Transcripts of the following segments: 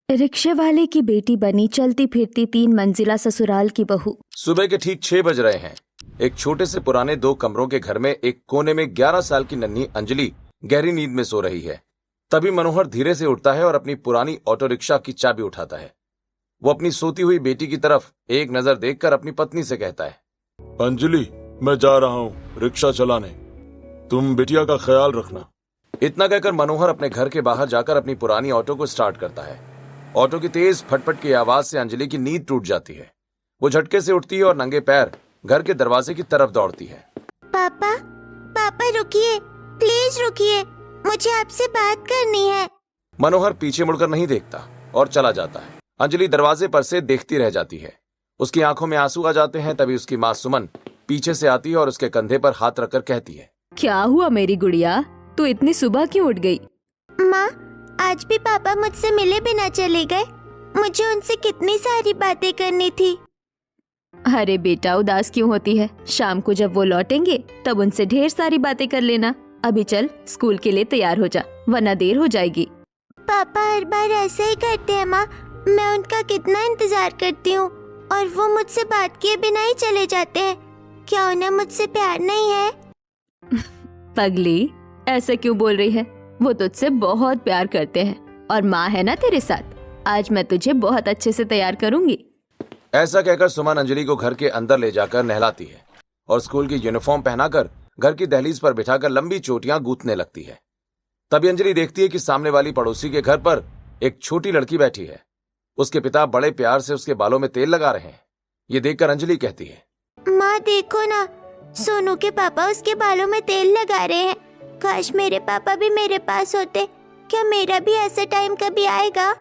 रिक्शे वाले की बेटी बनी चलती फिरती 3 मंजिला ससुराल की बहू। सुबह के ठीक 6 बज रहे हैं। एक छोटे से पुराने 2 कमरों के घर में एक कोने में 11 साल की नन्ही अंजलि गहरी नींद में सो रही है। तभी मनोहर धीरे से उठता है और अपनी पुरानी ऑटो रिक्शा की चाबी उठाता है। वो अपनी सोती हुई बेटी की तरफ एक नजर देखकर अपनी पत्नी से कहता है, अंजलि, मैं जा रहा हूँ रिक्शा चलाने, तुम बिटिया का ख्याल रखना। इतना कहकर मनोहर अपने घर के बाहर जाकर अपनी पुरानी ऑटो को स्टार्ट करता है। ऑटो की तेज फटफट की आवाज से अंजलि की नींद टूट जाती है। वो झटके से उठती है और नंगे पैर घर के दरवाजे की तरफ दौड़ती है। पापा, पापा रुकिए, प्लीज रुकिए, मुझे आपसे बात करनी है। मनोहर पीछे मुड़कर नहीं देखता और चला जाता है। अंजलि दरवाजे पर से देखती रह जाती है। उसकी आंखों में आंसू आ जाते हैं। तभी उसकी माँ सुमन पीछे से आती है और उसके कंधे पर हाथ रखकर कहती है, क्या हुआ मेरी गुड़िया, तू इतनी सुबह क्यों उठ गई? माँ, आज भी पापा मुझसे मिले बिना चले गए। मुझे उनसे कितनी सारी बातें करनी थी। अरे बेटा, उदास क्यों होती है? शाम को जब वो लौटेंगे तब उनसे ढेर सारी बातें कर लेना। अभी चल, स्कूल के लिए तैयार हो जा, वरना देर हो जाएगी। पापा हर बार ऐसा ही करते हैं माँ। मैं उनका कितना इंतजार करती हूँ और वो मुझसे बात किए बिना ही चले जाते हैं। क्या उन्हें मुझसे प्यार नहीं है? पगली, ऐसे क्यों बोल रही है? वो तुझसे बहुत प्यार करते हैं और माँ है ना तेरे साथ। आज मैं तुझे बहुत अच्छे से तैयार करूंगी। ऐसा कहकर सुमन अंजलि को घर के अंदर ले जाकर नहलाती है और स्कूल की यूनिफॉर्म पहनाकर घर की दहलीज पर बिठाकर लंबी चोटियां गूंथने लगती है। तभी अंजलि देखती है कि सामने वाली पड़ोसी के घर पर एक छोटी लड़की बैठी है। उसके पिता बड़े प्यार से उसके बालों में तेल लगा रहे हैं। ये देखकर अंजलि कहती है, माँ देखो ना, सोनू के पापा उसके बालों में तेल लगा रहे हैं। काश मेरे पापा भी मेरे पास होते। क्या मेरा भी ऐसा टाइम कभी आएगा?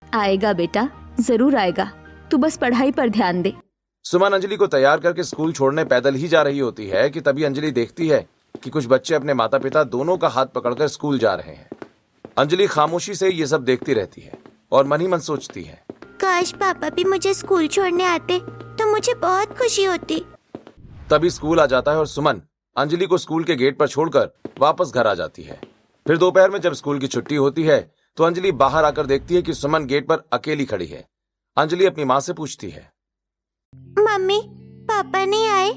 आएगा बेटा, जरूर आएगा। तू बस पढ़ाई पर ध्यान दे। सुमन अंजलि को तैयार करके स्कूल छोड़ने पैदल ही जा रही होती है कि तभी अंजलि देखती है कि कुछ बच्चे अपने माता पिता दोनों का हाथ पकड़कर स्कूल जा रहे हैं। अंजलि खामोशी से ये सब देखती रहती है और मन ही मन सोचती है, काश पापा भी मुझे स्कूल छोड़ने आते तो मुझे बहुत खुशी होती। तभी स्कूल आ जाता है और सुमन अंजलि को स्कूल के गेट पर छोड़कर वापस घर आ जाती है। फिर दोपहर में जब स्कूल की छुट्टी होती है तो अंजलि बाहर आकर देखती है कि सुमन गेट पर अकेली खड़ी है। अंजलि अपनी माँ से पूछती है, मम्मी, पापा नहीं आए?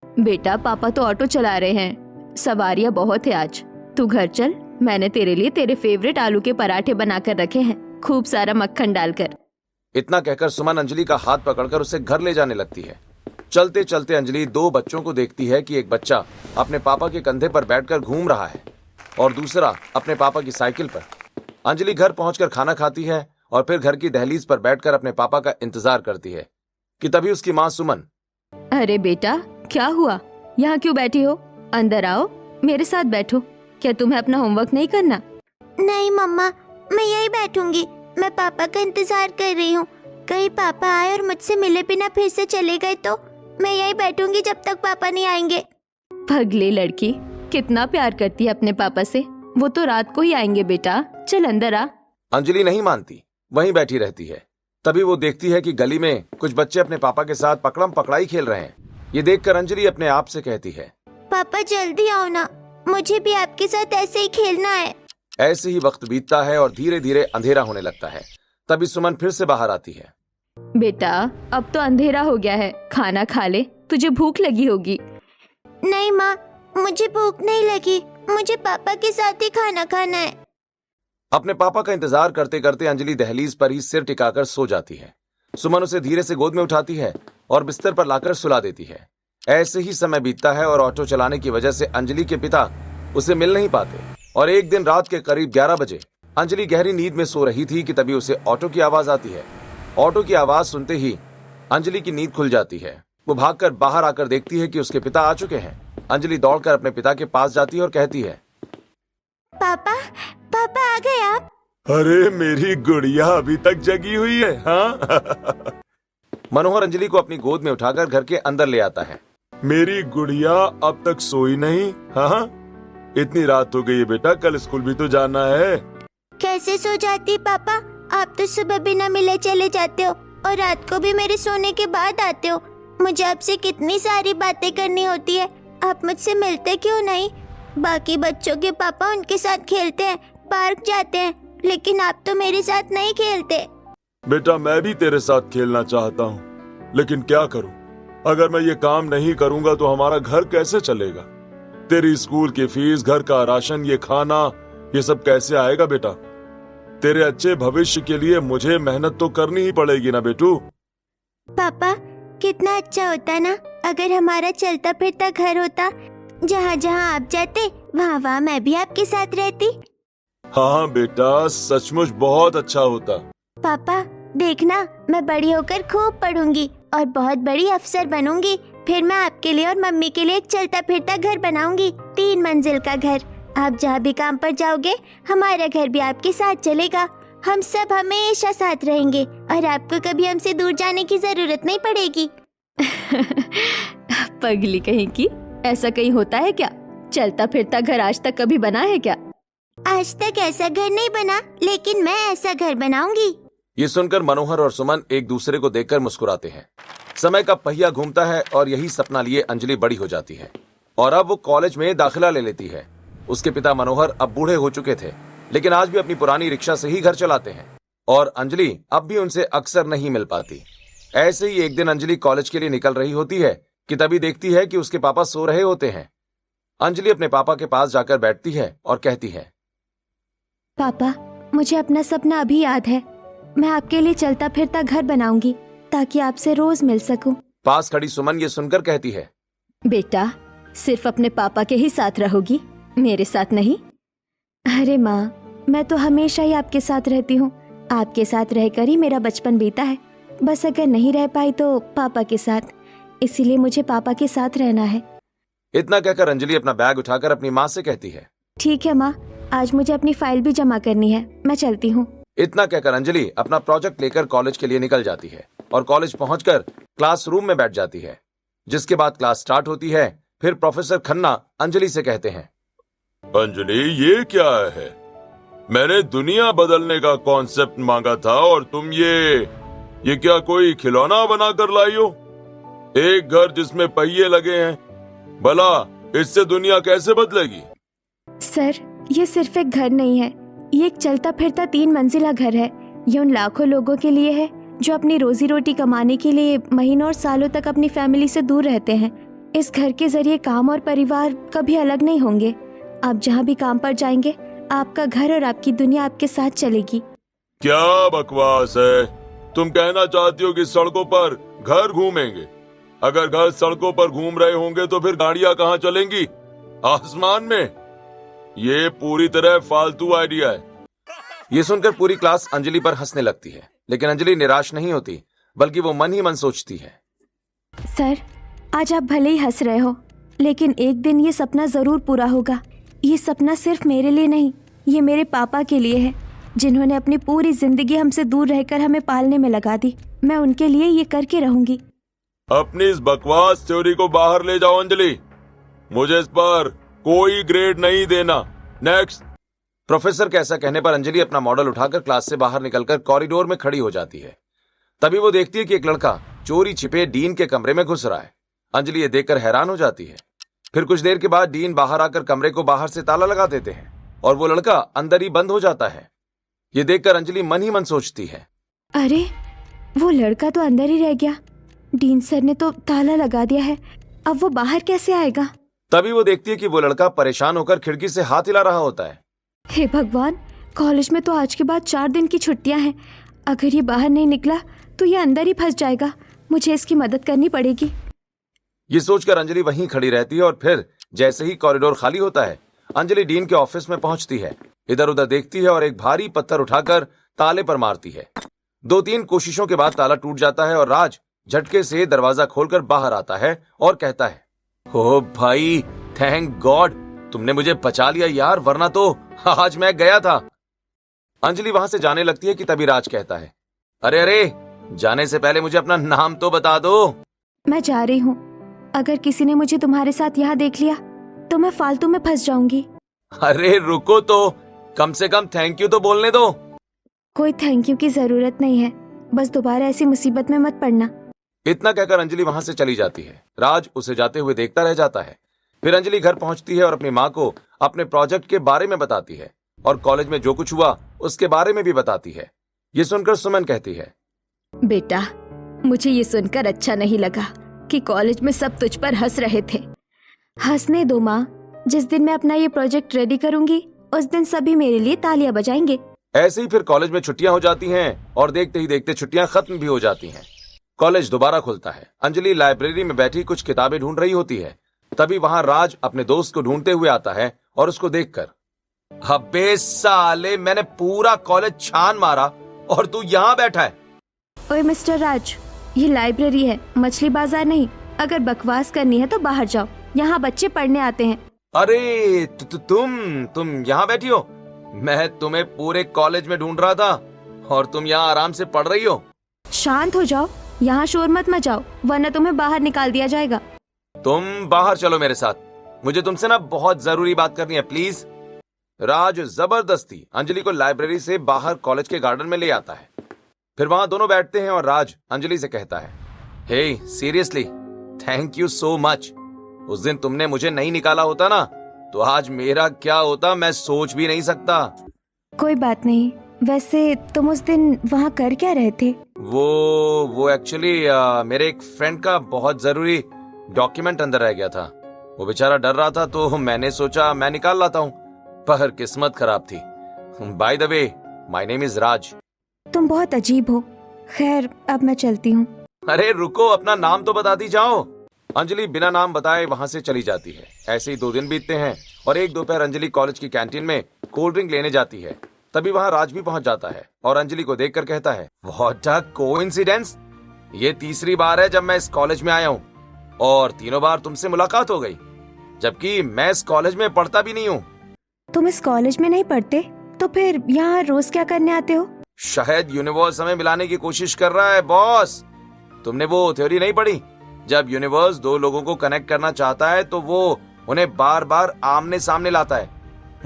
बेटा, पापा तो ऑटो चला रहे हैं, सवारियां बहुत है आज। तू घर चल, मैंने तेरे लिए तेरे फेवरेट आलू के पराठे बनाकर रखे हैं, खूब सारा मक्खन डालकर। इतना कहकर सुमन अंजलि का हाथ पकड़कर उसे घर ले जाने लगती है। चलते चलते अंजलि 2 बच्चों को देखती है कि एक बच्चा अपने पापा के कंधे पर बैठकर घूम रहा है और दूसरा अपने पापा की साइकिल पर। अंजलि घर पहुंचकर खाना खाती है और फिर घर की दहलीज पर बैठकर अपने पापा का इंतजार करती है कि तभी उसकी माँ सुमन, अरे बेटा, क्या हुआ? यहाँ क्यों बैठी हो? अंदर आओ, मेरे साथ बैठो। क्या तुम्हें अपना होमवर्क नहीं करना? नहीं मम्मा, मैं यही बैठूंगी। मैं पापा का इंतजार कर रही हूँ। कहीं पापा आए और मुझसे मिले बिना फिर से चले गए तो मैं यही बैठूंगी जब तक पापा नहीं आएंगे। पगली लड़की, कितना प्यार करती है अपने पापा से। वो तो रात को ही आएंगे बेटा, चल अंदर आ। अंजलि नहीं मानती, वहीं बैठी रहती है। तभी वो देखती है कि गली में कुछ बच्चे अपने पापा के साथ पकड़म पकड़ाई खेल रहे हैं। ये देखकर अंजलि अपने आप से कहती है, पापा जल्दी आओ ना, मुझे भी आपके साथ ऐसे ही खेलना है। ऐसे ही वक्त बीतता है और धीरे धीरे अंधेरा होने लगता है। तभी सुमन फिर से बाहर आती है। बेटा, अब तो अंधेरा हो गया है, खाना खा ले, तुझे भूख लगी होगी। नहीं माँ, मुझे भूख नहीं लगी, मुझे पापा के साथ ही खाना खाना है। अपने पापा का इंतजार करते करते अंजलि दहलीज पर ही सिर टिकाकर सो जाती है। सुमन उसे धीरे से गोद में उठाती है और बिस्तर पर लाकर सुला देती है। ऐसे ही समय बीतता है और ऑटो चलाने की वजह से अंजलि के पिता उसे मिल नहीं पाते और एक दिन रात के करीब 11 बजे अंजलि गहरी नींद में सो रही थी कि तभी उसे ऑटो की आवाज आती है। ऑटो की आवाज सुनते ही अंजलि की नींद खुल जाती है। वो भागकर बाहर आकर देखती है कि उसके पिता आ चुके हैं। अंजलि दौड़कर अपने पिता के पास जाती है और कहती है, पापा, पापा आ गए आप? अरे मेरी गुड़िया अभी तक जगी हुई है। हाँ मनोहर अंजलि को अपनी गोद में उठाकर घर के अंदर ले आता है। मेरी गुड़िया अब तक सोई नहीं? हाँ, इतनी रात हो गई है बेटा, कल स्कूल भी तो जाना है। कैसे सो जाती पापा? आप तो सुबह बिना मिले चले जाते हो और रात को भी मेरे सोने के बाद आते हो। मुझे आपसे कितनी सारी बातें करनी होती है, आप मुझसे मिलते क्यों नहीं? बाकी बच्चों के पापा उनके साथ खेलते हैं, पार्क जाते हैं, लेकिन आप तो मेरे साथ नहीं खेलते। बेटा मैं भी तेरे साथ खेलना चाहता हूँ, लेकिन क्या करूँ? अगर मैं ये काम नहीं करूँगा तो हमारा घर कैसे चलेगा? तेरी स्कूल की फीस, घर का राशन, ये खाना, ये सब कैसे आएगा बेटा? तेरे अच्छे भविष्य के लिए मुझे मेहनत तो करनी ही पड़ेगी ना बेटू। पापा, कितना अच्छा होता ना अगर हमारा चलता फिरता घर होता। जहाँ जहाँ आप जाते वहाँ वहाँ मैं भी आपके साथ रहती। हाँ बेटा, सचमुच बहुत अच्छा होता। पापा देखना, मैं बड़ी होकर खूब पढ़ूंगी और बहुत बड़ी अफसर बनूंगी। फिर मैं आपके लिए और मम्मी के लिए एक चलता फिरता घर बनाऊंगी, 3 मंजिल का घर। आप जहाँ भी काम पर जाओगे हमारा घर भी आपके साथ चलेगा। हम सब हमेशा साथ रहेंगे और आपको कभी हमसे दूर जाने की जरूरत नहीं पड़ेगी। पगली कहीं की, ऐसा कहीं होता है क्या? चलता फिरता घर आज तक कभी बना है क्या? आज तक ऐसा घर नहीं बना, लेकिन मैं ऐसा घर बनाऊंगी। ये सुनकर मनोहर और सुमन एक दूसरे को देखकर मुस्कुराते हैं। समय का पहिया घूमता है और यही सपना लिए अंजलि बड़ी हो जाती है और अब वो कॉलेज में दाखिला ले लेती है। उसके पिता मनोहर अब बूढ़े हो चुके थे, लेकिन आज भी अपनी पुरानी रिक्शा से ही घर चलाते हैं और अंजलि अब भी उनसे अक्सर नहीं मिल पाती। ऐसे ही एक दिन अंजलि कॉलेज के लिए निकल रही होती है कि तभी देखती है कि उसके पापा सो रहे होते हैं। अंजलि अपने पापा के पास जाकर बैठती है और कहती है, पापा, मुझे अपना सपना अभी याद है। मैं आपके लिए चलता फिरता घर बनाऊंगी ताकि आपसे रोज मिल सकूं। पास खड़ी सुमन ये सुनकर कहती है, बेटा, सिर्फ अपने पापा के ही साथ रहोगी, मेरे साथ नहीं? अरे माँ, मैं तो हमेशा ही आपके साथ रहती हूँ। आपके साथ रहकर ही मेरा बचपन बीता है। बस अगर नहीं रह पाई तो पापा के साथ, इसीलिए मुझे पापा के साथ रहना है। इतना कहकर अंजलि अपना बैग उठाकर अपनी माँ से कहती है, ठीक है माँ, आज मुझे अपनी फाइल भी जमा करनी है, मैं चलती हूँ। इतना कहकर अंजलि अपना प्रोजेक्ट लेकर कॉलेज के लिए निकल जाती है और कॉलेज पहुंचकर क्लासरूम में बैठ जाती है। जिसके बाद क्लास स्टार्ट होती है। फिर प्रोफेसर खन्ना अंजलि से कहते हैं, अंजलि ये क्या है? मैंने दुनिया बदलने का कॉन्सेप्ट मांगा था और तुम ये क्या कोई खिलौना बनाकर लाई हो? एक घर जिसमें पहिए लगे हैं, भला इससे दुनिया कैसे बदलेगी? सर, ये सिर्फ एक घर नहीं है, ये एक चलता फिरता 3 मंजिला घर है। ये उन लाखों लोगों के लिए है जो अपनी रोजी रोटी कमाने के लिए महीनों और सालों तक अपनी फैमिली से दूर रहते हैं। इस घर के जरिए काम और परिवार कभी अलग नहीं होंगे। आप जहाँ भी काम पर जाएंगे, आपका घर और आपकी दुनिया आपके साथ चलेगी। क्या बकवास है? तुम कहना चाहती हो कि सड़कों पर घर घूमेंगे? अगर घर सड़कों पर घूम रहे होंगे तो फिर गाड़ियां कहाँ चलेंगी? आसमान में? ये पूरी तरह फालतू आइडिया है। ये सुनकर पूरी क्लास अंजलि पर हंसने लगती है, लेकिन अंजलि निराश नहीं होती, बल्कि वो मन ही मन सोचती है, सर, आज आप भले ही हंस रहे हो, लेकिन एक दिन ये सपना जरूर पूरा होगा। ये सपना सिर्फ मेरे लिए नहीं, ये मेरे पापा के लिए है, जिन्होंने अपनी पूरी जिंदगी हमसे दूर रहकर हमें पालने में लगा दी। मैं उनके लिए ये करके रहूंगी। अपनी इस बकवास थ्योरी को बाहर ले जाओ अंजलि। मुझे इस पर कोई ग्रेड नहीं देना। नेक्स्ट। प्रोफेसर के ऐसा कहने पर अंजलि अपना मॉडल उठाकर क्लास से बाहर निकलकर कॉरिडोर में खड़ी हो जाती है। तभी वो देखती है कि एक लड़का चोरी छिपे डीन के कमरे में घुस रहा है। अंजलि ये देखकर हैरान हो जाती है। फिर कुछ देर के बाद डीन बाहर आकर कमरे को बाहर से ताला लगा देते हैं और वो लड़का अंदर ही बंद हो जाता है। ये देखकर अंजलि मन ही मन सोचती है, अरे, वो लड़का तो अंदर ही रह गया। डीन सर ने तो ताला लगा दिया है, अब वो बाहर कैसे आएगा? तभी वो देखती है कि वो लड़का परेशान होकर खिड़की से हाथ हिला रहा होता है। हे भगवान, कॉलेज में तो आज के बाद 4 दिन की छुट्टियां हैं। अगर ये बाहर नहीं निकला तो ये अंदर ही फंस जाएगा। मुझे इसकी मदद करनी पड़ेगी। ये सोचकर अंजलि वहीं खड़ी रहती है और फिर जैसे ही कॉरिडोर खाली होता है, अंजलि डीन के ऑफिस में पहुंचती है। इधर उधर देखती है और एक भारी पत्थर उठाकर ताले पर मारती है। 2-3 कोशिशों के बाद ताला टूट जाता है और राज झटके से दरवाजा खोलकर बाहर आता है और कहता है, ओ भाई, थैंक गॉड, तुमने मुझे बचा लिया यार, वरना तो आज मैं गया था। अंजलि वहां से जाने लगती है कि तभी राज कहता है, अरे अरे, जाने से पहले मुझे अपना नाम तो बता दो। मैं जा रही हूँ। अगर किसी ने मुझे तुम्हारे साथ यहाँ देख लिया तो मैं फालतू में फंस जाऊंगी। अरे रुको तो, कम से कम थैंक यू तो बोलने दो। कोई थैंक यू की जरूरत नहीं है, बस दोबारा ऐसी मुसीबत में मत पड़ना। इतना कहकर अंजलि वहां से चली जाती है। राज उसे जाते हुए देखता रह जाता है। फिर अंजलि घर पहुंचती है और अपनी माँ को अपने प्रोजेक्ट के बारे में बताती है। और कॉलेज में जो कुछ हुआ उसके बारे में भी बताती है। ये सुनकर सुमन कहती है, बेटा, मुझे ये सुनकर अच्छा नहीं लगा कि कॉलेज में सब तुझ पर हंस रहे थे। हंसने दो माँ, जिस दिन मैं अपना ये प्रोजेक्ट रेडी करूंगी उस दिन सभी मेरे लिए तालियां बजाएंगे। ऐसे ही फिर कॉलेज में छुट्टियां हो जाती हैं और देखते ही देखते छुट्टियां खत्म भी हो जाती हैं। कॉलेज दोबारा खुलता है। अंजलि लाइब्रेरी में बैठी कुछ किताबें ढूंढ रही होती है। तभी वहां राज अपने दोस्त को ढूंढते हुए आता है और उसको देखकर, अबे साले, मैंने पूरा कॉलेज छान मारा और तू यहाँ बैठा है। ओए मिस्टर राज, ये लाइब्रेरी है, मछली बाजार नहीं। अगर बकवास करनी है तो बाहर जाओ, यहाँ बच्चे पढ़ने आते हैं। अरे तुम यहाँ बैठी हो? मैं तुम्हें पूरे कॉलेज में ढूंढ रहा था और तुम यहाँ आराम से पढ़ रही हो। शांत हो जाओ, यहाँ शोर मत मचाओ वरना तुम्हें बाहर निकाल दिया जाएगा। तुम बाहर चलो मेरे साथ, मुझे तुमसे ना बहुत जरूरी बात करनी है, प्लीज। राज जबरदस्ती अंजलि को लाइब्रेरी से बाहर कॉलेज के गार्डन में ले आता है। फिर वहां दोनों बैठते हैं और राज अंजलि से कहता है, hey seriously thank you so much. उस दिन तुमने मुझे नहीं निकाला होता ना तो आज मेरा क्या होता मैं सोच भी नहीं सकता। कोई बात नहीं। वैसे तुम उस दिन वहाँ कर क्या रहे थे? वो एक्चुअली मेरे एक फ्रेंड का बहुत जरूरी डॉक्यूमेंट अंदर रह गया था। वो बेचारा डर रहा था तो मैंने सोचा मैं निकाल लाता हूँ, पर किस्मत खराब थी। By the way, my name is Raj. तुम बहुत अजीब हो। खैर, अब मैं चलती हूँ। अरे रुको, अपना नाम तो बताती जाओ। अंजलि बिना नाम बताए वहां से चली जाती है। ऐसे ही 2 दिन बीतते हैं और एक दोपहर अंजलि कॉलेज की कैंटीन में कोल्ड ड्रिंक लेने जाती है। तभी वहां राज भी पहुंच जाता है और अंजलि को देखकर कहता है, व्हाट अ कोइंसिडेंस, ये तीसरी बार है जब मैं इस कॉलेज में आया हूँ और तीनों बार तुमसे मुलाकात हो गई, जबकि मैं इस कॉलेज में पढ़ता भी नहीं हूँ। तुम इस कॉलेज में नहीं पढ़ते तो फिर यहाँ रोज क्या करने आते हो? शायद यूनिवर्स हमें मिलाने की कोशिश कर रहा है बॉस। तुमने वो थ्योरी नहीं पढ़ी, जब यूनिवर्स 2 लोगों को कनेक्ट करना चाहता है तो वो उन्हें बार बार आमने सामने लाता है।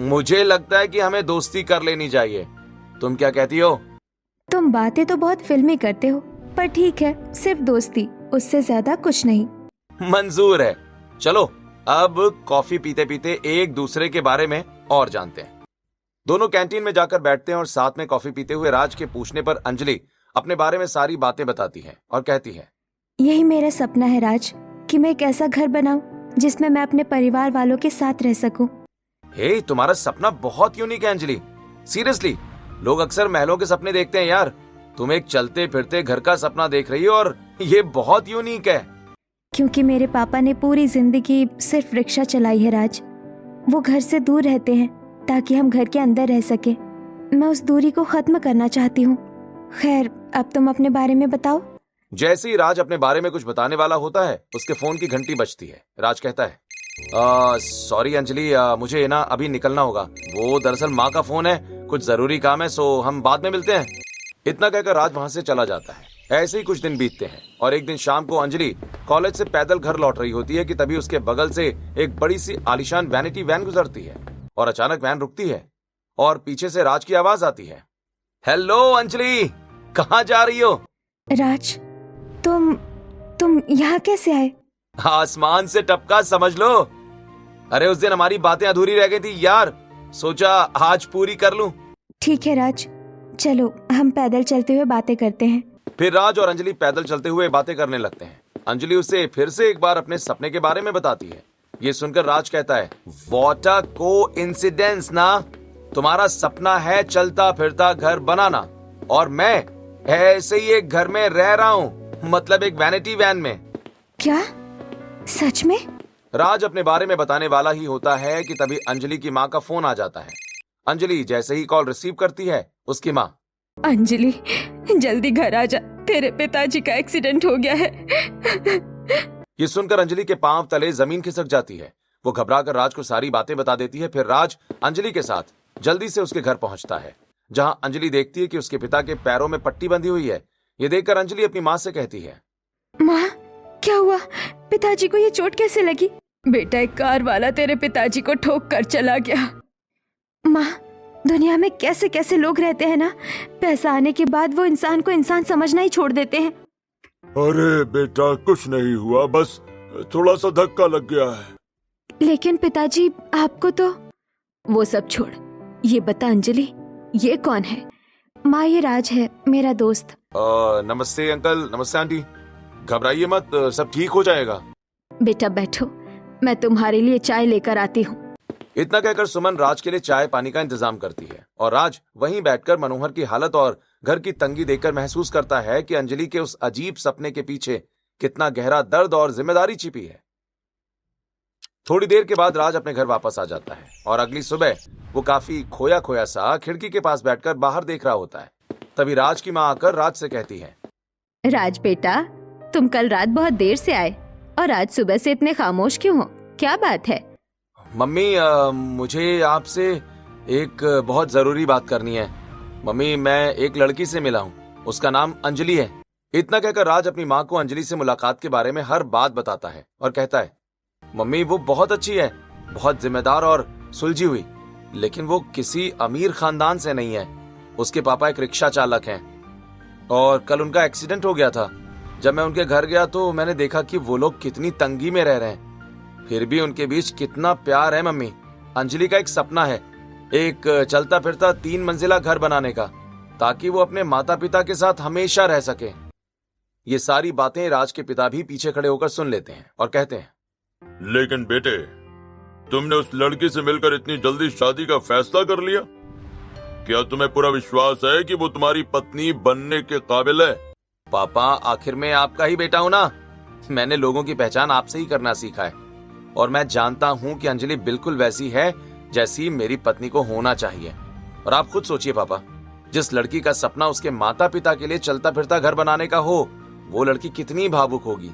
मुझे लगता है कि हमें दोस्ती कर लेनी चाहिए। तुम क्या कहती हो? तुम बातें तो बहुत फिल्मी करते हो, पर ठीक है, सिर्फ दोस्ती, उससे ज्यादा कुछ नहीं। मंजूर है। चलो अब कॉफी पीते पीते एक दूसरे के बारे में और जानते हैं। दोनों कैंटीन में जाकर बैठते हैं और साथ में कॉफी पीते हुए राज के पूछने पर अंजलि अपने बारे में सारी बातें बताती है और कहती है, यही मेरा सपना है राज, कि मैं एक ऐसा घर बनाऊं जिसमें मैं अपने परिवार वालों के साथ रह सकूं। हे, तुम्हारा सपना बहुत यूनिक है अंजलि। सीरियसली, लोग अक्सर महलों के सपने देखते हैं यार, तुम एक चलते फिरते घर का सपना देख रही हो और ये बहुत यूनिक है। क्योंकि मेरे पापा ने पूरी जिंदगी सिर्फ रिक्शा चलाई है राज। वो घर से दूर रहते हैं ताकि हम घर के अंदर रह सके। मैं उस दूरी को खत्म करना चाहती हूँ। खैर, अब तुम अपने बारे में बताओ। जैसे ही राज अपने बारे में कुछ बताने वाला होता है उसके फोन की घंटी बजती है। राज कहता है, सॉरी अंजलि, मुझे ना अभी निकलना होगा। वो दरअसल माँ का फोन है, कुछ जरूरी काम है, सो हम बाद में मिलते हैं। इतना कहकर राज वहां से चला जाता है। ऐसे ही कुछ दिन बीतते हैं और एक दिन शाम को अंजलि कॉलेज से पैदल घर लौट रही होती है कि तभी उसके बगल से एक बड़ी सी आलीशान वैनिटी वैन गुजरती है और अचानक वैन रुकती है और पीछे से राज की आवाज आती है, हेलो अंजलि, कहाँ जा रही हो? राज, तुम यहाँ कैसे आए? आसमान से टपका समझ लो। अरे उस दिन हमारी बातें अधूरी रह गई थी यार, सोचा आज पूरी कर लूं। ठीक है राज, चलो हम पैदल चलते हुए बातें करते हैं। फिर राज और अंजलि पैदल चलते हुए बातें करने लगते हैं। अंजलि उसे फिर से एक बार अपने सपने के बारे में बताती है। ये सुनकर राज कहता है, व्हाट अ कोइंसिडेंस ना, तुम्हारा सपना है चलता फिरता घर बनाना और मैं ऐसे ही एक घर में रह रहा हूँ, मतलब एक वैनिटी वैन में। क्या सच में? राज अपने बारे में बताने वाला ही होता है कि तभी अंजलि की माँ का फोन आ जाता है। अंजलि जैसे ही कॉल रिसीव करती है, उसकी माँ, अंजलि जल्दी घर आ जा, तेरे पिताजी का एक्सीडेंट हो गया है। ये सुनकर अंजलि के पांव तले जमीन खिसक जाती है। वो घबराकर राज को सारी बातें बता देती है। फिर राज अंजलि के साथ जल्दी से उसके घर पहुंचता है, जहां अंजलि देखती है कि उसके पिता के पैरों में पट्टी बंधी हुई है। ये देखकर अंजलि अपनी माँ से कहती है, माँ, क्या हुआ? पिताजी को ये चोट कैसे लगी? बेटा, एक कार वाला तेरे पिताजी को ठोक कर चला गया। माँ, दुनिया में कैसे कैसे लोग रहते हैं ना, पैसा आने के बाद वो इंसान को इंसान समझना ही छोड़ देते हैं। अरे बेटा, कुछ नहीं हुआ, बस थोड़ा सा धक्का लग गया है। लेकिन पिताजी, आपको तो... वो सब छोड़, ये बता अंजलि, ये कौन है? माँ, ये राज है, मेरा दोस्त। नमस्ते अंकल, नमस्ते आंटी। घबराइए मत, सब ठीक हो जाएगा। बेटा बैठो, मैं तुम्हारे लिए चाय लेकर आती हूँ। इतना कहकर सुमन राज के लिए चाय पानी का इंतजाम करती है और राज वहीं बैठकर मनोहर की हालत और घर की तंगी देखकर महसूस करता है कि अंजलि के उस अजीब सपने के पीछे कितना गहरा दर्द और जिम्मेदारी छिपी है। थोड़ी देर के बाद राज अपने घर वापस आ जाता है और अगली सुबह वो काफी खोया खोया सा खिड़की के पास बैठकर बाहर देख रहा होता है। तभी राज की माँ आकर राज से कहती है, राज बेटा, तुम कल रात बहुत देर से आए और आज सुबह से इतने खामोश क्यों हो? क्या बात है? मम्मी मुझे आपसे एक बहुत जरूरी बात करनी है। मम्मी, मैं एक लड़की से मिला हूँ, उसका नाम अंजलि है। इतना कहकर राज अपनी माँ को अंजलि से मुलाकात के बारे में हर बात बताता है और कहता है, मम्मी वो बहुत अच्छी है, बहुत जिम्मेदार और सुलझी हुई, लेकिन वो किसी अमीर खानदान से नहीं है। उसके पापा एक रिक्शा चालक हैं और कल उनका एक्सीडेंट हो गया था। जब मैं उनके घर गया तो मैंने देखा कि वो लोग कितनी तंगी में रह रहे हैं, फिर भी उनके बीच कितना प्यार है। मम्मी, अंजलि का एक सपना है, एक चलता फिरता 3 मंजिला घर बनाने का, ताकि वो अपने माता पिता के साथ हमेशा रह सके। ये सारी बातें राज के पिता भी पीछे खड़े होकर सुन लेते हैं और कहते हैं, लेकिन बेटे, तुमने उस लड़की से मिलकर इतनी जल्दी शादी का फैसला कर लिया? क्या तुम्हें पूरा विश्वास है कि वो तुम्हारी पत्नी बनने के काबिल है? पापा, आखिर में आपका ही बेटा हूं ना। मैंने लोगों की पहचान आपसे ही करना सीखा है और मैं जानता हूं कि अंजलि बिल्कुल वैसी है जैसी मेरी पत्नी को होना चाहिए। और आप खुद सोचिए पापा, जिस लड़की का सपना उसके माता पिता के लिए चलता फिरता घर बनाने का हो, वो लड़की कितनी भावुक होगी।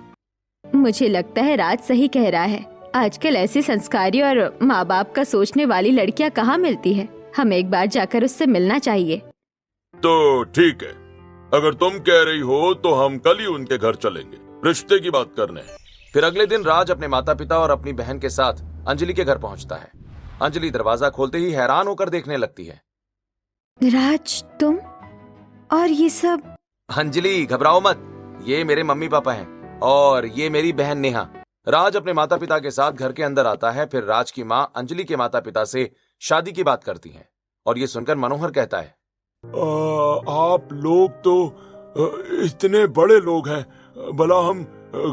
मुझे लगता है राज सही कह रहा है। आजकल ऐसी संस्कारी और माँ बाप का सोचने वाली लड़कियाँ कहाँ मिलती है। हमें एक बार जाकर उससे मिलना चाहिए। तो ठीक है, अगर तुम कह रही हो तो हम कल ही उनके घर चलेंगे रिश्ते की बात करने। फिर अगले दिन राज अपने माता पिता और अपनी बहन के साथ अंजलि के घर पहुंचता है। अंजलि दरवाजा खोलते ही हैरान होकर देखने लगती है। राज, तुम और ये सब? अंजलि घबराओ मत, ये मेरे मम्मी पापा हैं और ये मेरी बहन नेहा। राज अपने माता पिता के साथ घर के अंदर आता है। फिर राज की माँ अंजलि के माता पिता से शादी की बात करती है और ये सुनकर मनोहर कहता है, आप लोग तो इतने बड़े लोग हैं, भला हम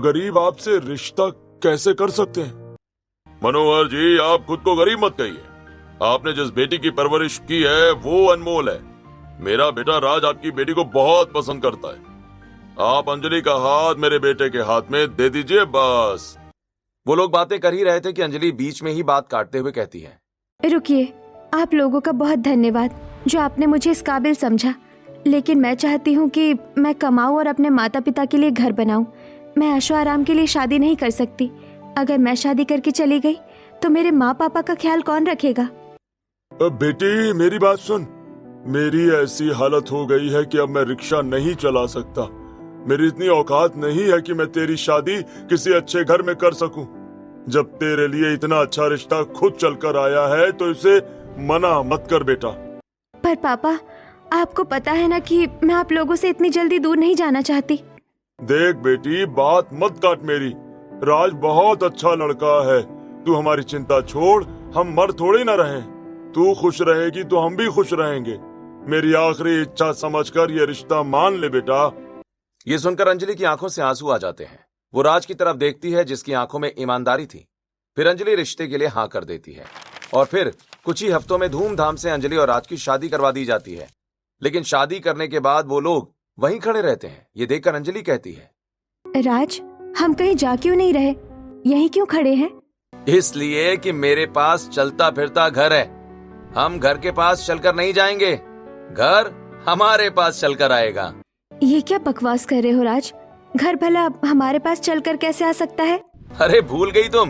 गरीब आपसे रिश्ता कैसे कर सकते हैं? मनोहर जी, आप खुद को गरीब मत कहिए। आपने जिस बेटी की परवरिश की है वो अनमोल है। मेरा बेटा राज आपकी बेटी को बहुत पसंद करता है। आप अंजलि का हाथ मेरे बेटे के हाथ में दे दीजिए बस। वो लोग बातें कर ही रहे थे कि अंजलि बीच में ही बात काटते हुए कहती है, रुकिए, आप लोगों का बहुत धन्यवाद जो आपने मुझे इस काबिल समझा, लेकिन मैं चाहती हूँ कि मैं कमाऊँ और अपने माता पिता के लिए घर बनाऊँ। मैं ऐशो आराम के लिए शादी नहीं कर सकती। अगर मैं शादी करके चली गई तो मेरे माँ पापा का ख्याल कौन रखेगा? बेटी, मेरी बात सुन। मेरी ऐसी हालत हो गई है कि अब मैं रिक्शा नहीं चला सकता। मेरी इतनी औकात नहीं है कि मैं तेरी शादी किसी अच्छे घर में कर सकूं। जब तेरे लिए इतना अच्छा रिश्ता खुद चलकर आया है तो इसे मना मत कर बेटा। पर पापा, आपको पता है ना कि मैं आप लोगों से इतनी जल्दी दूर नहीं जाना चाहती। देख बेटी, बात मत काट मेरी। राज बहुत अच्छा लड़का है। तू हमारी चिंता छोड़, हम मर थोड़ी ना रहें। तू खुश रहेगी तो हम भी खुश रहेंगे। मेरी आखिरी इच्छा समझकर ये रिश्ता मान ले बेटा। ये सुनकर अंजलि की आंखों से आंसू आ जाते हैं। वो राज की तरफ देखती है जिसकी आंखों में ईमानदारी थी। फिर अंजलि रिश्ते के लिए हाँ कर देती है और फिर कुछ ही हफ्तों में धूमधाम से अंजलि और राज की शादी करवा दी जाती है। लेकिन शादी करने के बाद वो लोग वहीं खड़े रहते हैं। ये देखकर अंजलि कहती है, राज, हम कहीं जा क्यों नहीं रहे? यहीं क्यों खड़े हैं? इसलिए कि मेरे पास चलता फिरता घर है। हम घर के पास चलकर नहीं जाएंगे, घर हमारे पास चलकर आएगा। ये क्या बकवास कर रहे हो राज? घर भला हमारे पास चलकर कैसे आ सकता है? अरे भूल गई तुम?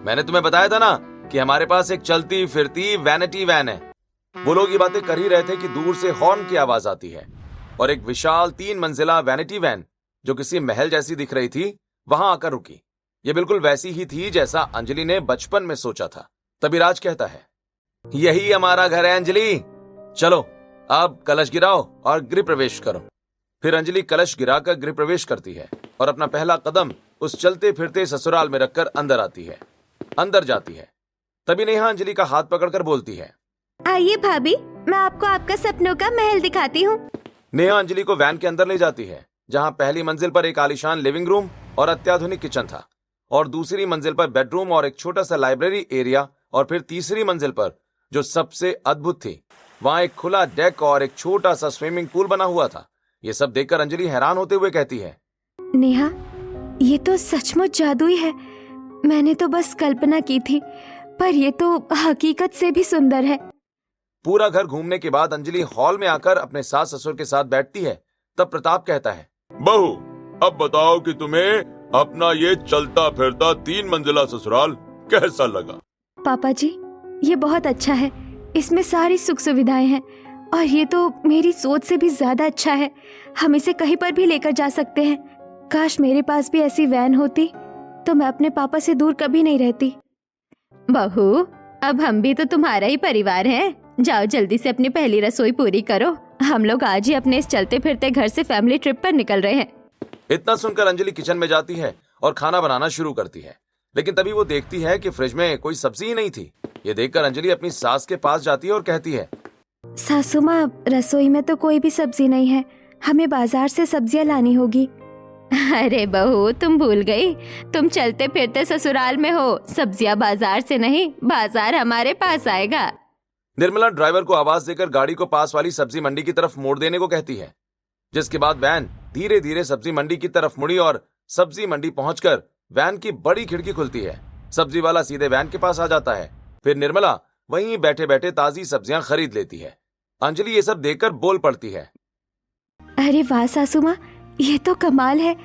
मैंने तुम्हें बताया था ना कि हमारे पास एक चलती फिरती वैनिटी वैन है। वो लोग ये बातें कर ही रहे थे कि दूर से हॉर्न की आवाज आती है और एक विशाल 3 मंजिला वैनिटी वैन जो किसी महल जैसी दिख रही थी वहां आकर रुकी। ये बिल्कुल वैसी ही थी जैसा अंजलि ने बचपन में सोचा था। तभी राज कहता है, यही हमारा घर है अंजलि, चलो अब कलश गिराओ और गृह प्रवेश करो। फिर अंजलि कलश गिराकर गृह प्रवेश करती है और अपना पहला कदम उस चलते फिरते ससुराल में रखकर अंदर आती है। अंदर जाती है तभी नेहा अंजलि का हाथ पकड़कर बोलती है, आइए भाभी, मैं आपको आपका सपनों का महल दिखाती हूँ। नेहा अंजलि को वैन के अंदर ले जाती है, जहां पहली मंजिल पर एक आलीशान लिविंग रूम और अत्याधुनिक किचन था, और दूसरी मंजिल पर बेडरूम और एक छोटा सा लाइब्रेरी एरिया, और फिर तीसरी मंजिल पर जो सबसे अद्भुत थी, वहां एक खुला डेक और एक छोटा सा स्विमिंग पूल बना हुआ था। ये सब देखकर अंजलि हैरान होते हुए कहती है, नेहा, ये तो सचमुच जादुई है। मैंने तो बस कल्पना की थी, पर ये तो हकीकत से भी सुंदर है। पूरा घर घूमने के बाद अंजलि हॉल में आकर अपने सास ससुर के साथ बैठती है। तब प्रताप कहता है, बहू, अब बताओ कि तुम्हें अपना ये चलता फिरता 3 मंजिला ससुराल कैसा लगा? पापा जी, ये बहुत अच्छा है। इसमें सारी सुख सुविधाएं हैं और ये तो मेरी सोच से भी ज्यादा अच्छा है। हम इसे कहीं पर भी लेकर जा सकते हैं। काश मेरे पास भी ऐसी वैन होती तो मैं अपने पापा से दूर कभी नहीं रहती। बहू, अब हम भी तो तुम्हारा ही परिवार हैं। जाओ जल्दी से अपनी पहली रसोई पूरी करो। हम लोग आज ही अपने इस चलते फिरते घर से फैमिली ट्रिप पर निकल रहे हैं। इतना सुनकर अंजलि किचन में जाती है और खाना बनाना शुरू करती है, लेकिन तभी वो देखती है कि फ्रिज में कोई सब्जी ही नहीं थी। ये देखकर अंजलि अपनी सास के पास जाती है और कहती है, सासू माँ, रसोई में तो कोई भी सब्जी नहीं है। हमें बाजार से सब्जियाँ लानी होगी। अरे बहू, तुम भूल गई, तुम चलते फिरते ससुराल में हो। सब्जियाँ बाजार से नहीं, बाजार हमारे पास आएगा। निर्मला ड्राइवर को आवाज देकर गाड़ी को पास वाली सब्जी मंडी की तरफ मोड़ देने को कहती है, जिसके बाद वैन धीरे धीरे सब्जी मंडी की तरफ मुड़ी और सब्जी मंडी पहुंचकर वैन की बड़ी खिड़की खुलती है। सब्जी वाला सीधे वैन के पास आ जाता है। फिर निर्मला वहीं बैठे बैठे ताजी सब्जियां खरीद लेती है। अंजलि ये सब देखकर बोल पड़ती है, अरे वाह सासू माँ, ये तो कमाल है।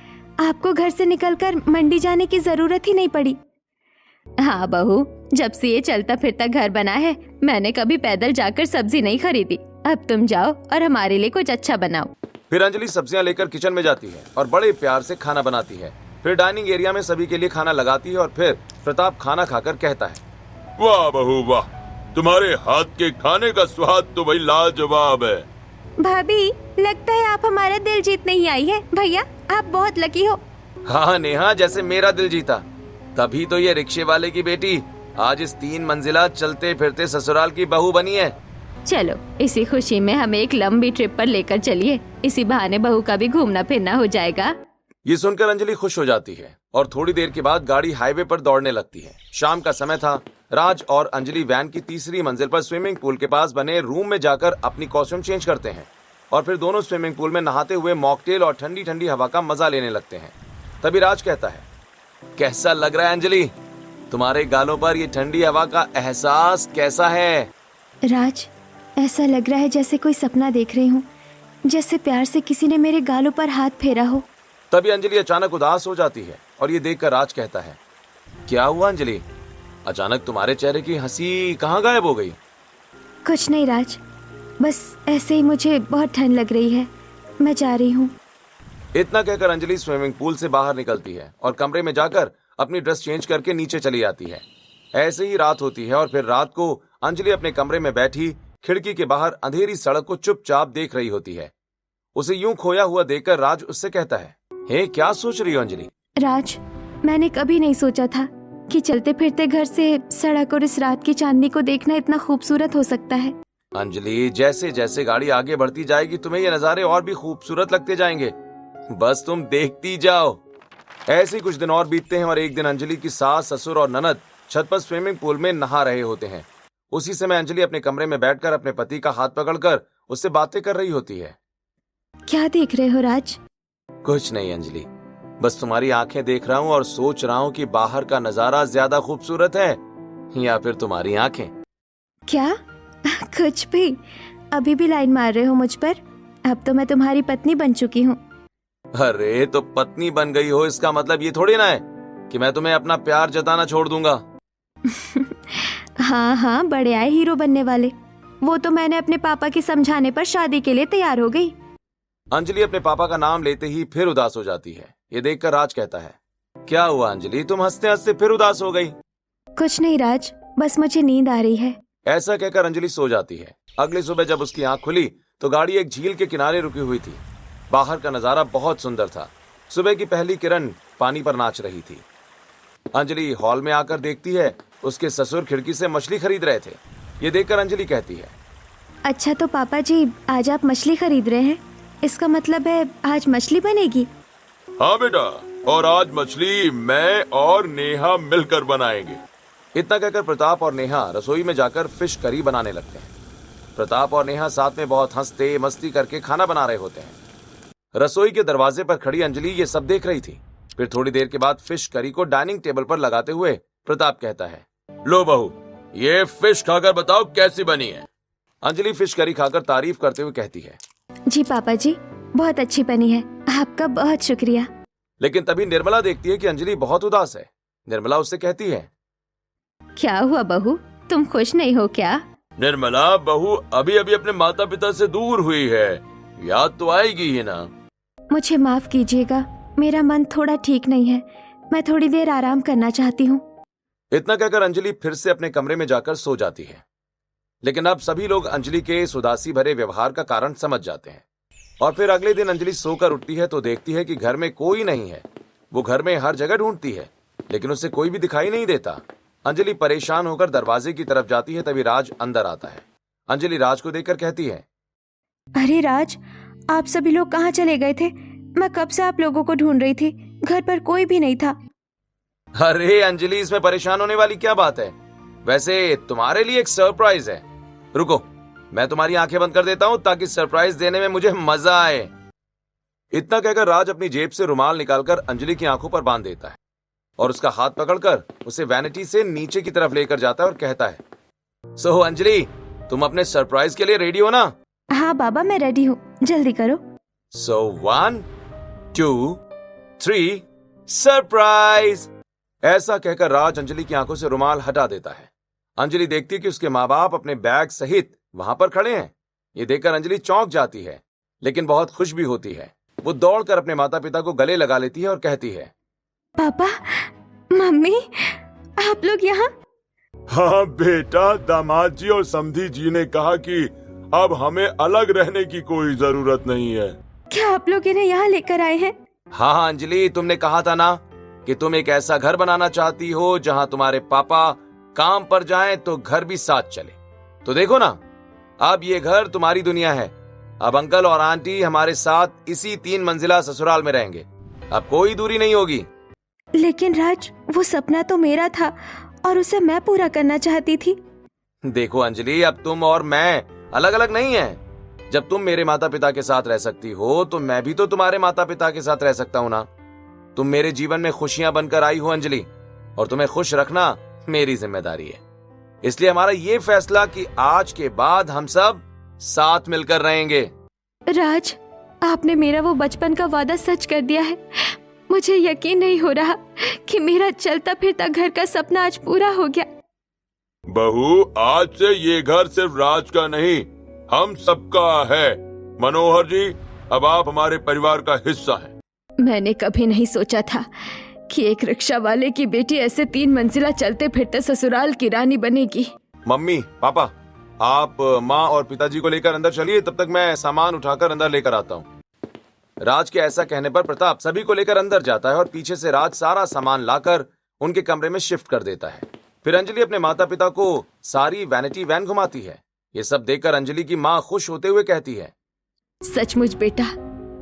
आपको घर से निकलकर मंडी जाने की जरूरत ही नहीं पड़ी। हाँ बहू, जब से ये चलता फिरता घर बना है, मैंने कभी पैदल जाकर सब्जी नहीं खरीदी। अब तुम जाओ और हमारे लिए कुछ अच्छा बनाओ। फिर अंजलि सब्जियां लेकर किचन में जाती है और बड़े प्यार से खाना बनाती है। फिर डाइनिंग एरिया में सभी के लिए खाना लगाती है और फिर प्रताप खाना खाकर कहता है, वाह बहू वाह, तुम्हारे हाथ के खाने का स्वाद तो भाई लाजवाब है। भाभी, लगता है आप हमारा दिल जीतने ही आई है। भैया, आप बहुत लकी हो। हाँ नेहा, जैसे मेरा दिल जीता। तभी तो ये रिक्शे वाले की बेटी आज इस 3 मंजिला चलते फिरते ससुराल की बहू बनी है। चलो, इसी खुशी में हमें एक लंबी ट्रिप पर लेकर चलिए। इसी बहाने बहू का भी घूमना फिरना हो जाएगा। ये सुनकर अंजलि खुश हो जाती है और थोड़ी देर के बाद गाड़ी हाईवे पर दौड़ने लगती है। शाम का समय था। राज और अंजलि वैन की तीसरी मंजिल पर स्विमिंग पूल के पास बने रूम में जाकर अपनी कॉस्ट्यूम चेंज करते हैं और फिर दोनों स्विमिंग पूल में नहाते हुए मॉकटेल और ठंडी ठंडी हवा का मजा लेने लगते हैं। तभी राज कहता है, कैसा लग रहा है अंजलि? तुम्हारे गालों पर ये ठंडी हवा का एहसास कैसा है? राज, ऐसा लग रहा है जैसे कोई सपना देख रही हूँ, जैसे प्यार से किसी ने मेरे गालों पर हाथ फेरा हो। तभी अंजलि अचानक उदास हो जाती है और ये देखकर राज कहता है, क्या हुआ अंजलि? अचानक तुम्हारे चेहरे की हंसी कहाँ गायब हो गई? कुछ नहीं राज, बस ऐसे ही मुझे बहुत ठंड लग रही है। मैं जा रही हूँ। इतना कहकर अंजलि स्विमिंग पूल से बाहर निकलती है और कमरे में जाकर अपनी ड्रेस चेंज करके नीचे चली आती है। ऐसे ही रात होती है और फिर रात को अंजलि अपने कमरे में बैठी खिड़की के बाहर अंधेरी सड़क को चुपचाप देख रही होती है। उसे यूं खोया हुआ देखकर राज उससे कहता है, हे क्या सोच रही हो अंजलि? राज, मैंने कभी नहीं सोचा था कि चलते फिरते घर से सड़क और इस रात की चांदनी को देखना इतना खूबसूरत हो सकता है। अंजलि, जैसे जैसे गाड़ी आगे बढ़ती जाएगी तुम्हें ये नजारे और भी खूबसूरत लगते जाएंगे। बस तुम देखती जाओ। ऐसे ही कुछ दिन और बीतते हैं और एक दिन अंजलि की सास, ससुर और ननद छत पर स्विमिंग पूल में नहा रहे होते हैं। उसी समय अंजलि अपने कमरे में बैठकर अपने पति का हाथ पकड़कर उससे बातें कर रही होती है। क्या देख रहे हो राज? कुछ नहीं अंजलि, बस तुम्हारी आंखें देख रहा हूँ और सोच रहा हूँ कि बाहर का नजारा ज्यादा खूबसूरत है या फिर तुम्हारी आंखें। क्या? कुछ भी। अभी भी लाइन मार रहे हो मुझ पर? अब तो मैं तुम्हारी पत्नी बन चुकी हूँ। अरे तो पत्नी बन गई हो इसका मतलब ये थोड़ी ना है कि मैं तुम्हें अपना प्यार जताना छोड़ दूंगा। हाँ हाँ, बड़े आए हीरो बनने वाले। वो तो मैंने अपने पापा के समझाने पर शादी के लिए तैयार हो गई। अंजलि अपने पापा का नाम लेते ही फिर उदास हो जाती है। ये देखकर राज कहता है, क्या हुआ अंजलि, तुम हंसते हंसते फिर उदास हो गई? कुछ नहीं राज, बस मुझे नींद आ रही है। ऐसा कहकर अंजलि सो जाती है। अगली सुबह जब उसकी आंख खुली तो गाड़ी एक झील के किनारे रुकी हुई थी। बाहर का नजारा बहुत सुंदर था। सुबह की पहली किरण पानी पर नाच रही थी। अंजलि हॉल में आकर देखती है उसके ससुर खिड़की से मछली खरीद रहे थे। ये देखकर अंजलि कहती है, अच्छा तो पापा जी आज आप मछली खरीद रहे हैं, इसका मतलब है आज मछली बनेगी। हाँ बेटा, और आज मछली मैं और नेहा मिलकर बनाएंगे। इतना कहकर प्रताप और नेहा रसोई में जाकर फिश करी बनाने लगते हैं। प्रताप और नेहा साथ में बहुत हंसते मस्ती करके खाना बना रहे होते हैं। रसोई के दरवाजे पर खड़ी अंजलि ये सब देख रही थी। फिर थोड़ी देर के बाद फिश करी को डाइनिंग टेबल पर लगाते हुए प्रताप कहता है, लो बहू, ये फिश खाकर बताओ कैसी बनी है। अंजलि फिश करी खाकर तारीफ करते हुए कहती है, जी पापा जी बहुत अच्छी बनी है, आपका बहुत शुक्रिया। लेकिन तभी निर्मला देखती है कि अंजलि बहुत उदास है। निर्मला उससे कहती है, क्या हुआ बहू, तुम खुश नहीं हो क्या? निर्मला, बहू अभी अभी अपने माता पिता से दूर हुई है, याद तो आएगी ही ना। मुझे माफ कीजिएगा, मेरा मन थोड़ा ठीक नहीं है, मैं थोड़ी देर आराम करना चाहती हूँ। इतना कहकर अंजलि फिर से अपने कमरे में जाकर सो जाती है। लेकिन अब सभी लोग अंजलि के इस उदासी भरे व्यवहार का कारण समझ जाते हैं। और फिर अगले दिन अंजलि सोकर उठती है तो देखती है कि घर में कोई नहीं है। वो घर में हर जगह ढूंढती है लेकिन उसे कोई भी दिखाई नहीं देता। अंजलि परेशान होकर दरवाजे की तरफ जाती है, तभी राज अंदर आता है। अंजलि राज को देखकर कहती है, अरे राज, आप सभी लोग कहाँ चले गए थे? मैं कब से आप लोगों को ढूंढ रही थी, घर पर कोई भी नहीं था। अरे अंजलि, इसमें परेशान होने वाली क्या बात है? वैसे तुम्हारे लिए एक सरप्राइज है। रुको, मैं तुम्हारी आंखें बंद कर देता हूं ताकि सरप्राइज देने में मुझे मजा आए। इतना कहकर राज अपनी जेब से रुमाल निकालकर अंजलि की आंखों पर बांध देता है और उसका हाथ पकड़कर उसे वैनिटी से नीचे की तरफ लेकर जाता है और कहता है, सो अंजलि, तुम अपने सरप्राइज के लिए रेडी हो ना? हाँ बाबा, मैं रेडी हूँ, जल्दी करो। सो 1 2 3 सरप्राइज। ऐसा कहकर राज अंजलि की आंखों से रुमाल हटा देता है। अंजलि देखती है कि उसके माँ बाप अपने बैग सहित वहां पर खड़े हैं। ये देखकर अंजलि चौंक जाती है लेकिन बहुत खुश भी होती है। वो दौड़कर अपने माता पिता को गले लगा लेती है और कहती है, पापा, मम्मी, आप लोग यहाँ? हाँ बेटा, दामाद जी और समधी जी ने कहा कि अब हमें अलग रहने की कोई जरूरत नहीं है। क्या आप लोग इन्हें यहाँ लेकर आए हैं? हाँ अंजलि, तुमने कहा था ना कि तुम एक ऐसा घर बनाना चाहती हो जहां तुम्हारे पापा काम पर जाएं तो घर भी साथ चले। तो देखो ना, अब ये घर तुम्हारी दुनिया है। अब अंकल और आंटी हमारे साथ इसी 3 मंजिला ससुराल में रहेंगे। अब कोई दूरी नहीं होगी। लेकिन राज, वो सपना तो मेरा था और उसे मैं पूरा करना चाहती थी। देखो अंजलि, अब तुम और मैं अलग अलग नहीं हैं। जब तुम मेरे माता पिता के साथ रह सकती हो तो मैं भी तो तुम्हारे माता पिता के साथ रह सकता हूँ ना। तुम मेरे जीवन में खुशियां बनकर आई हो अंजलि, और तुम्हें खुश रखना मेरी जिम्मेदारी है। इसलिए हमारा ये फैसला कि आज के बाद हम सब साथ मिलकर रहेंगे। राज, आपने मेरा वो बचपन का वादा सच कर दिया है। मुझे यकीन नहीं हो रहा कि मेरा चलता फिरता घर का सपना आज पूरा हो गया। बहू, आज से ये घर सिर्फ राज का नहीं, हम सबका है। मनोहर जी, अब आप हमारे परिवार का हिस्सा हैं। मैंने कभी नहीं सोचा था कि एक रिक्शा वाले की बेटी ऐसे 3 मंजिला चलते फिरते ससुराल की रानी बनेगी। मम्मी, पापा, आप माँ और पिताजी को लेकर अंदर चलिए, तब तक मैं सामान उठाकर अंदर लेकर आता हूँ। राज के ऐसा कहने पर प्रताप सभी को लेकर अंदर जाता है और पीछे से राज सारा सामान लाकर उनके कमरे में शिफ्ट कर देता है। फिर अंजलि अपने माता पिता को सारी वैनिटी वैन घुमाती है। ये सब देखकर अंजलि की माँ खुश होते हुए कहती है, सचमुच बेटा,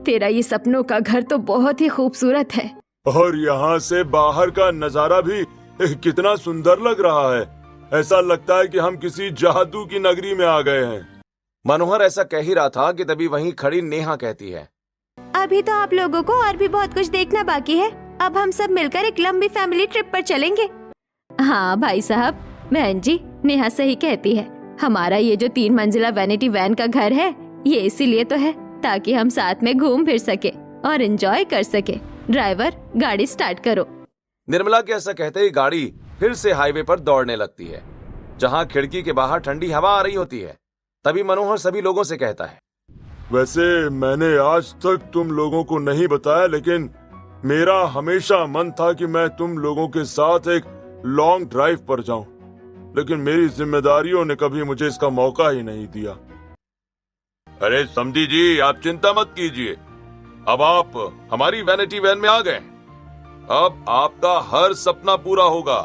तेरा ये सपनों का घर तो बहुत ही खूबसूरत है। और यहाँ से बाहर का नजारा भी कितना सुंदर लग रहा है। ऐसा लगता है कि हम किसी जादू की नगरी में आ गए हैं। मनोहर ऐसा कह ही रहा था कि तभी वहीं खड़ी नेहा कहती है, अभी तो आप लोगों को और भी बहुत कुछ देखना बाकी है। अब हम सब मिलकर एक लंबी फैमिली ट्रिप पर चलेंगे। हाँ भाई साहब, बहन जी, नेहा सही कहती है। हमारा ये जो 3 मंजिला वैनिटी वैन का घर है, ये इसीलिए तो है ताकि हम साथ में घूम फिर सके और एंजॉय कर सके। ड्राइवर, गाड़ी स्टार्ट करो। निर्मला के ऐसा कहते ही गाड़ी फिर से हाईवे पर दौड़ने लगती है, जहां खिड़की के बाहर ठंडी हवा आ रही होती है। तभी मनोहर सभी लोगों से कहता है, वैसे मैंने आज तक तुम लोगों को नहीं बताया, लेकिन मेरा हमेशा मन था कि मैं तुम लोगों के साथ एक लॉन्ग ड्राइव पर जाऊं, लेकिन मेरी जिम्मेदारियों ने कभी मुझे इसका मौका ही नहीं दिया। अरे समधी जी, आप चिंता मत कीजिए, अब आप हमारी वैनिटी वैन में आ गए। अब आपका हर सपना पूरा होगा।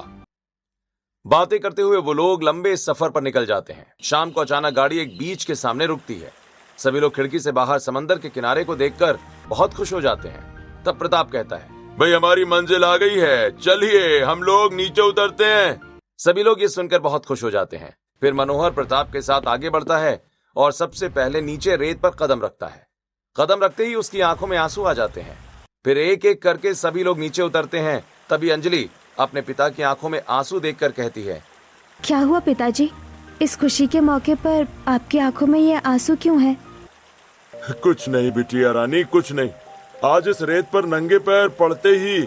बातें करते हुए वो लोग लंबे सफर पर निकल जाते हैं। शाम को अचानक गाड़ी एक बीच के सामने रुकती है। सभी लोग खिड़की से बाहर समंदर के किनारे को देखकर बहुत खुश हो जाते हैं। तब प्रताप कहता है, भाई हमारी मंजिल आ गई है, चलिए हम लोग नीचे उतरते हैं। सभी लोग ये सुनकर बहुत खुश हो जाते हैं। फिर मनोहर प्रताप के साथ आगे बढ़ता है और सबसे पहले नीचे रेत पर कदम रखता है। कदम रखते ही उसकी आंखों में आंसू आ जाते हैं। फिर एक एक करके सभी लोग नीचे उतरते हैं। तभी अंजलि अपने पिता की आंखों में आंसू देखकर कहती है, क्या हुआ पिताजी? इस खुशी के मौके पर आपकी आंखों में ये आंसू क्यों है? कुछ नहीं बिटिया रानी, कुछ नहीं। आज इस रेत पर नंगे पैर पड़ते ही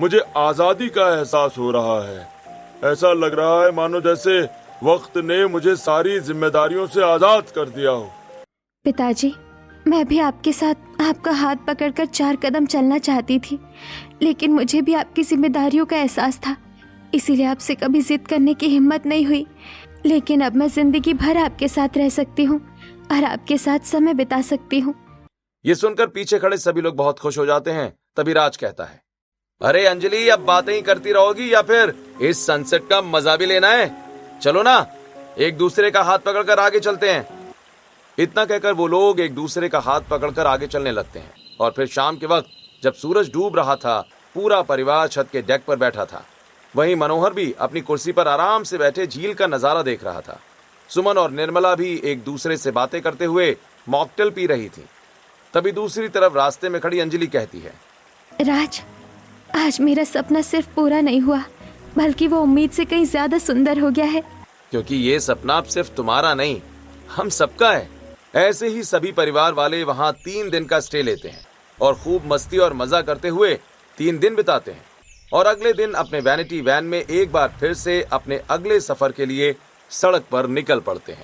मुझे आजादी का एहसास हो रहा है। ऐसा लग रहा है मानो जैसे वक्त ने मुझे सारी जिम्मेदारियों से आजाद कर दिया हो। पिताजी, मैं भी आपके साथ आपका हाथ पकड़कर 4 कदम चलना चाहती थी, लेकिन मुझे भी आपकी जिम्मेदारियों का एहसास था, इसीलिए आपसे कभी जिद करने की हिम्मत नहीं हुई। लेकिन अब मैं जिंदगी भर आपके साथ रह सकती हूँ और आपके साथ समय बिता सकती हूँ। ये सुनकर पीछे खड़े सभी लोग बहुत खुश हो जाते हैं। तभी राज कहता है, अरे अंजलि, अब बातें ही करती रहोगी या फिर इस सनसेट का मजा भी लेना है? चलो ना, एक दूसरे का हाथ पकड़कर आगे चलते हैं। इतना कहकर वो लोग एक दूसरे का हाथ पकड़कर आगे चलने लगते हैं। और फिर शाम के वक्त जब सूरज डूब रहा था, पूरा परिवार छत के डेक पर बैठा था। वहीं मनोहर भी अपनी कुर्सी पर आराम से बैठे झील का नजारा देख रहा था। सुमन और निर्मला भी एक दूसरे से बातें करते हुए मॉकटेल पी रही थी। तभी दूसरी तरफ रास्ते में खड़ी अंजलि कहती है, राज, आज मेरा सपना सिर्फ पूरा नहीं हुआ, बल्कि वो उम्मीद से कहीं ज्यादा सुंदर हो गया है। क्योंकि ये सपना अब सिर्फ तुम्हारा नहीं, हम सबका है। ऐसे ही सभी परिवार वाले वहां 3 दिन का स्टे लेते हैं और खूब मस्ती और मजा करते हुए 3 दिन बिताते हैं। और अगले दिन अपने वैनिटी वैन में एक बार फिर से अपने अगले सफर के लिए सड़क पर निकल पड़ते हैं।